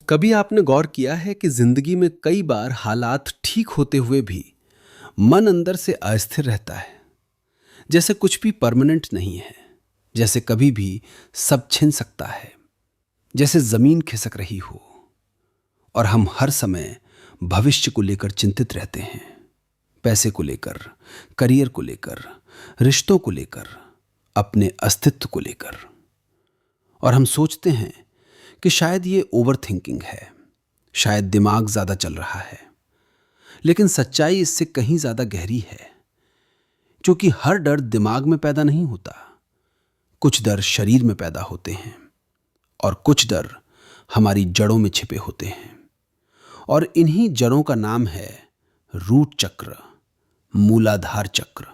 कभी आपने गौर किया है कि जिंदगी में कई बार हालात ठीक होते हुए भी मन अंदर से अस्थिर रहता है। जैसे कुछ भी परमानेंट नहीं है, जैसे कभी भी सब छिन सकता है, जैसे जमीन खिसक रही हो। और हम हर समय भविष्य को लेकर चिंतित रहते हैं, पैसे को लेकर, करियर को लेकर, रिश्तों को लेकर, अपने अस्तित्व को लेकर। और हम सोचते हैं कि शायद ये ओवर थिंकिंग है, शायद दिमाग ज्यादा चल रहा है। लेकिन सच्चाई इससे कहीं ज्यादा गहरी है, क्योंकि हर डर दिमाग में पैदा नहीं होता। कुछ डर शरीर में पैदा होते हैं और कुछ डर हमारी जड़ों में छिपे होते हैं। और इन्हीं जड़ों का नाम है रूट चक्र, मूलाधार चक्र।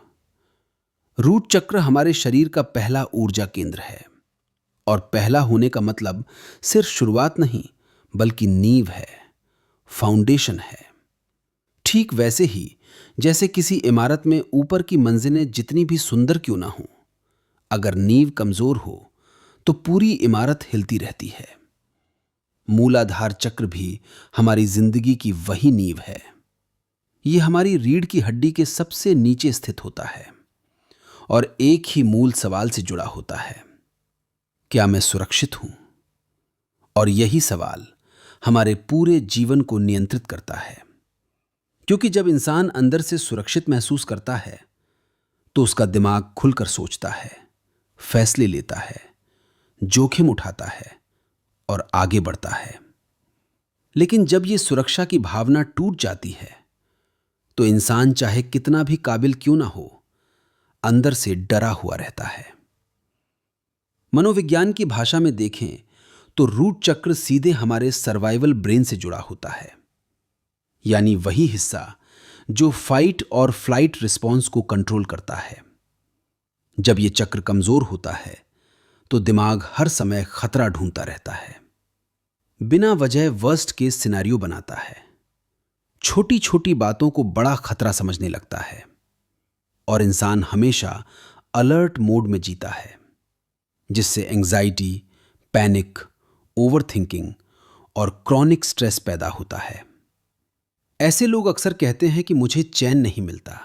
रूट चक्र हमारे शरीर का पहला ऊर्जा केंद्र है। और पहला होने का मतलब सिर्फ शुरुआत नहीं, बल्कि नींव है, फाउंडेशन है। ठीक वैसे ही जैसे किसी इमारत में ऊपर की मंजिलें जितनी भी सुंदर क्यों ना हो, अगर नींव कमजोर हो तो पूरी इमारत हिलती रहती है। मूलाधार चक्र भी हमारी जिंदगी की वही नींव है। यह हमारी रीढ़ की हड्डी के सबसे नीचे स्थित होता है और एक ही मूल सवाल से जुड़ा होता है, क्या मैं सुरक्षित हूं? और यही सवाल हमारे पूरे जीवन को नियंत्रित करता है। क्योंकि जब इंसान अंदर से सुरक्षित महसूस करता है तो उसका दिमाग खुलकर सोचता है, फैसले लेता है, जोखिम उठाता है और आगे बढ़ता है। लेकिन जब यह सुरक्षा की भावना टूट जाती है तो इंसान चाहे कितना भी काबिल क्यों ना हो, अंदर से डरा हुआ रहता है। मनोविज्ञान की भाषा में देखें तो रूट चक्र सीधे हमारे सर्वाइवल ब्रेन से जुड़ा होता है, यानी वही हिस्सा जो फाइट और फ्लाइट रिस्पॉन्स को कंट्रोल करता है। जब यह चक्र कमजोर होता है तो दिमाग हर समय खतरा ढूंढता रहता है, बिना वजह वर्स्ट केस सिनेरियो बनाता है, छोटी छोटी बातों को बड़ा खतरा समझने लगता है और इंसान हमेशा अलर्ट मोड में जीता है, जिससे एंजाइटी, पैनिक, ओवरथिंकिंग और क्रॉनिक स्ट्रेस पैदा होता है। ऐसे लोग अक्सर कहते हैं कि मुझे चैन नहीं मिलता,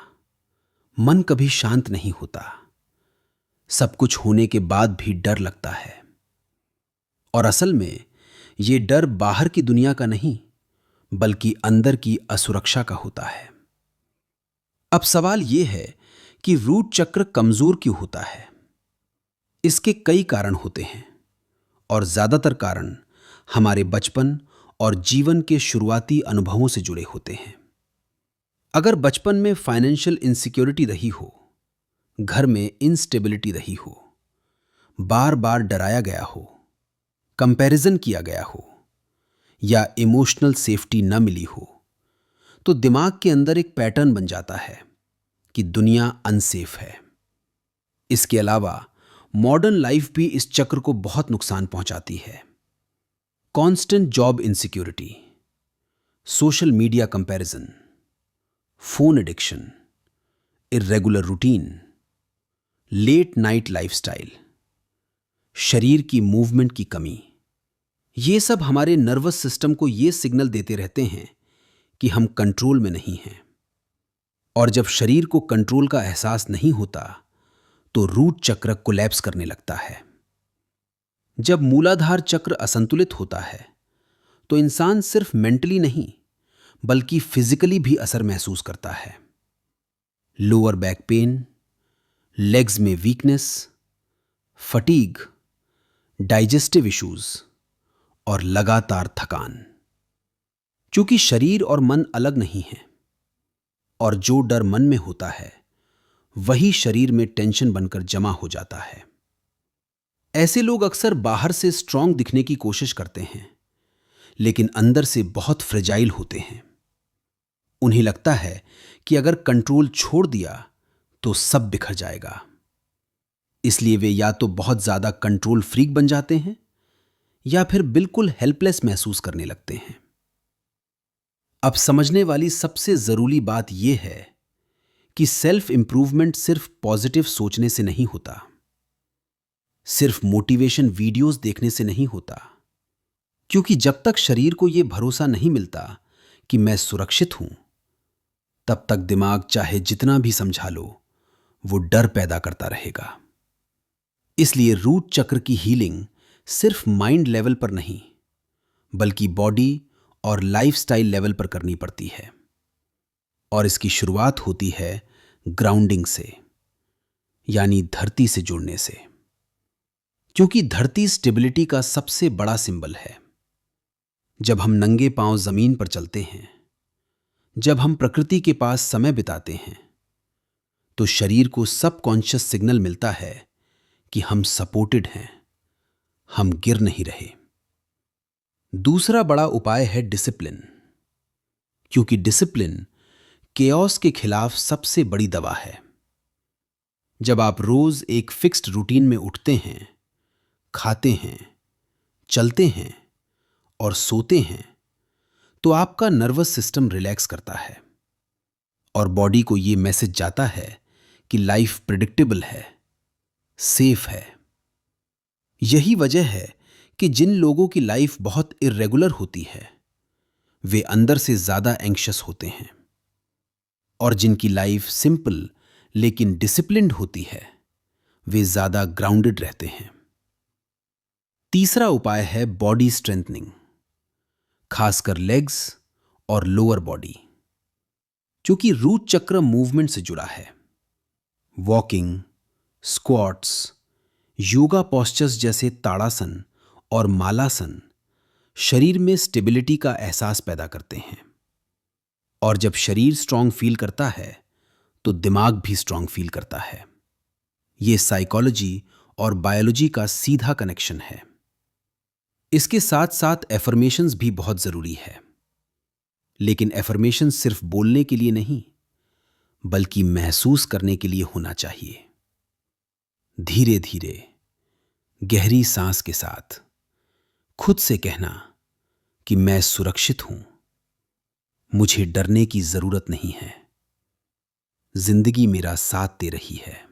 मन कभी शांत नहीं होता, सब कुछ होने के बाद भी डर लगता है। और असल में यह डर बाहर की दुनिया का नहीं, बल्कि अंदर की असुरक्षा का होता है। अब सवाल यह है कि रूट चक्र कमजोर क्यों होता है? इसके कई कारण होते हैं और ज्यादातर कारण हमारे बचपन और जीवन के शुरुआती अनुभवों से जुड़े होते हैं। अगर बचपन में फाइनेंशियल इनसिक्योरिटी रही हो, घर में इनस्टेबिलिटी रही हो, बार बार डराया गया हो, कंपैरिजन किया गया हो या इमोशनल सेफ्टी न मिली हो, तो दिमाग के अंदर एक पैटर्न बन जाता है कि दुनिया अनसेफ है। इसके अलावा मॉडर्न लाइफ भी इस चक्र को बहुत नुकसान पहुंचाती है। Constant job insecurity, social media comparison, phone addiction, irregular routine, late night lifestyle, शरीर की मूवमेंट की कमी, ये सब हमारे नर्वस सिस्टम को ये सिग्नल देते रहते हैं कि हम कंट्रोल में नहीं हैं। और जब शरीर को कंट्रोल का एहसास नहीं होता तो रूट चक्र कोलैप्स करने लगता है। जब मूलाधार चक्र असंतुलित होता है तो इंसान सिर्फ मेंटली नहीं, बल्कि फिजिकली भी असर महसूस करता है। लोअर बैक पेन, लेग्स में वीकनेस, फटीग, डाइजेस्टिव इश्यूज और लगातार थकान। क्योंकि शरीर और मन अलग नहीं हैं और जो डर मन में होता है वही शरीर में टेंशन बनकर जमा हो जाता है। ऐसे लोग अक्सर बाहर से स्ट्रांग दिखने की कोशिश करते हैं, लेकिन अंदर से बहुत फ्रेजाइल होते हैं। उन्हें लगता है कि अगर कंट्रोल छोड़ दिया तो सब बिखर जाएगा। इसलिए वे या तो बहुत ज्यादा कंट्रोल फ्रीक बन जाते हैं या फिर बिल्कुल हेल्पलेस महसूस करने लगते हैं। अब समझने वाली सबसे जरूरी बात यह है कि सेल्फ इंप्रूवमेंट सिर्फ पॉजिटिव सोचने से नहीं होता, सिर्फ मोटिवेशन वीडियोस देखने से नहीं होता, क्योंकि जब तक शरीर को यह भरोसा नहीं मिलता कि मैं सुरक्षित हूं, तब तक दिमाग चाहे जितना भी समझा लो, वो डर पैदा करता रहेगा। इसलिए रूट चक्र की हीलिंग सिर्फ माइंड लेवल पर नहीं, बल्कि बॉडी और लाइफस्टाइल लेवल पर करनी पड़ती है। और इसकी शुरुआत होती है ग्राउंडिंग से, यानी धरती से जुड़ने से। क्योंकि धरती स्टेबिलिटी का सबसे बड़ा सिंबल है। जब हम नंगे पांव जमीन पर चलते हैं, जब हम प्रकृति के पास समय बिताते हैं, तो शरीर को सबकॉन्शियस सिग्नल मिलता है कि हम सपोर्टेड हैं, हम गिर नहीं रहे। दूसरा बड़ा उपाय है डिसिप्लिन। क्योंकि डिसिप्लिन केओस के खिलाफ सबसे बड़ी दवा है। जब आप रोज एक फिक्स्ड रूटीन में उठते हैं, खाते हैं, चलते हैं और सोते हैं, तो आपका नर्वस सिस्टम रिलैक्स करता है और बॉडी को यह मैसेज जाता है कि लाइफ प्रिडिक्टेबल है, सेफ है। यही वजह है कि जिन लोगों की लाइफ बहुत इर्रेगुलर होती है, वे अंदर से ज्यादा एंग्शियस होते हैं, और जिनकी लाइफ सिंपल लेकिन डिसिप्लिन्ड होती है, वे ज्यादा ग्राउंडेड रहते हैं। तीसरा उपाय है बॉडी स्ट्रेंथनिंग, खासकर लेग्स और लोअर बॉडी। क्योंकि रूट चक्र मूवमेंट से जुड़ा है। वॉकिंग, स्क्वाट्स, योगा पोस्चर्स जैसे ताड़ासन और मालासन शरीर में स्टेबिलिटी का एहसास पैदा करते हैं। और जब शरीर स्ट्रांग फील करता है, तो दिमाग भी स्ट्रांग फील करता है। यह साइकोलॉजी और बायोलॉजी का सीधा कनेक्शन है। इसके साथ साथ एफर्मेशंस भी बहुत जरूरी है। लेकिन एफर्मेशंस सिर्फ बोलने के लिए नहीं, बल्कि महसूस करने के लिए होना चाहिए। धीरे धीरे, गहरी सांस के साथ खुद से कहना कि मैं सुरक्षित हूं, मुझे डरने की जरूरत नहीं है, जिंदगी मेरा साथ दे रही है।